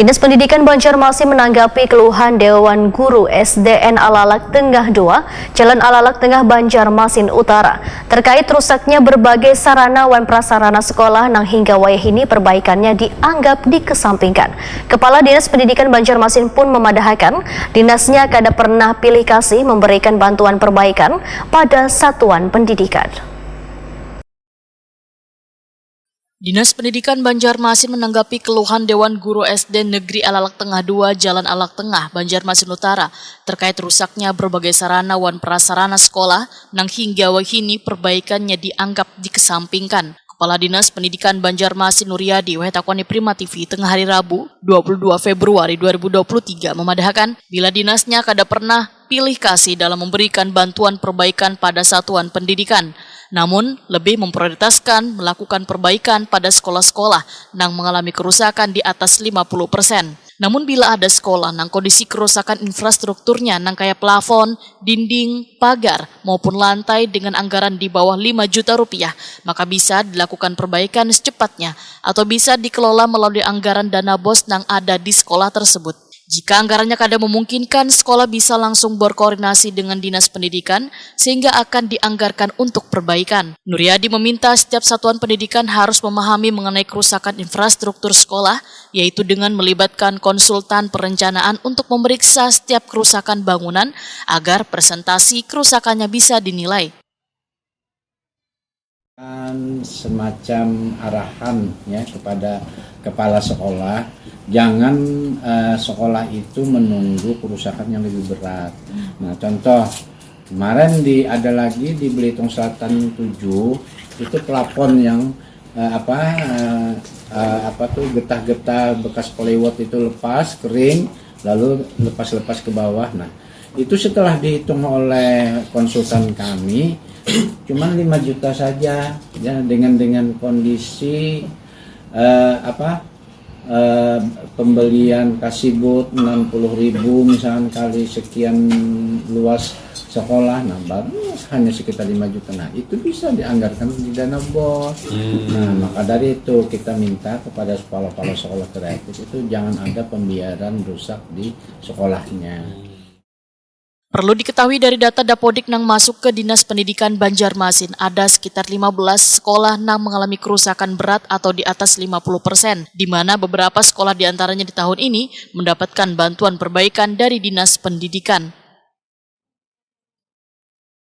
Dinas Pendidikan Banjarmasin menanggapi keluhan Dewan Guru SDN Alalak Tengah 2, Jalan Alalak Tengah Banjarmasin Utara, terkait rusaknya berbagai sarana wan prasarana sekolah nang hingga wayahini perbaikannya dianggap dikesampingkan. Kepala Dinas Pendidikan Banjarmasin pun memadahkan dinasnya kada pernah pilih kasih memberikan bantuan perbaikan pada satuan pendidikan. Dinas Pendidikan Banjarmasin menanggapi keluhan Dewan Guru SD Negeri Alalak Tengah 2, Jalan Alalak Tengah, Banjarmasin Utara, terkait rusaknya berbagai sarana wan prasarana sekolah, nang hingga wahini perbaikannya dianggap dikesampingkan. Kepala Dinas Pendidikan Banjarmasin Nuryadi Wahetakwani Prima TV tengah hari Rabu 22 Februari 2023 memadahkan bila dinasnya kada pernah pilih kasih dalam memberikan bantuan perbaikan pada satuan pendidikan. Namun, lebih memprioritaskan melakukan perbaikan pada sekolah-sekolah yang mengalami kerusakan di atas 50%. Namun bila ada sekolah nang kondisi kerusakan infrastrukturnya nang kayak plafon, dinding, pagar, maupun lantai dengan anggaran di bawah 5 juta rupiah, maka bisa dilakukan perbaikan secepatnya atau bisa dikelola melalui anggaran dana BOS yang ada di sekolah tersebut. Jika anggarannya kada memungkinkan, sekolah bisa langsung berkoordinasi dengan Dinas Pendidikan sehingga akan dianggarkan untuk perbaikan. Nuryadi meminta setiap satuan pendidikan harus memahami mengenai kerusakan infrastruktur sekolah, yaitu dengan melibatkan konsultan perencanaan untuk memeriksa setiap kerusakan bangunan agar presentasi kerusakannya bisa dinilai. Semacam arahan ya kepada kepala sekolah, jangan sekolah itu menunggu kerusakan yang lebih berat. Nah, contoh kemarin ada lagi di Belitung Selatan 7 itu plafon yang getah-getah bekas polywot itu lepas kering lalu lepas ke bawah. Nah, itu setelah dihitung oleh konsultan kami cuman 5 juta saja ya, dengan kondisi pembelian kasibut 60.000 misalkan kali sekian luas sekolah, nah baru hanya sekitar 5 juta. Nah, itu bisa dianggarkan di dana BOS. Nah, maka dari itu kita minta kepada kepala sekolah kreatif itu jangan ada pembiaran rusak di sekolahnya. Perlu diketahui dari data Dapodik nang masuk ke Dinas Pendidikan Banjarmasin, ada sekitar 15 sekolah nang mengalami kerusakan berat atau di atas 50%, di mana beberapa sekolah diantaranya di tahun ini mendapatkan bantuan perbaikan dari Dinas Pendidikan.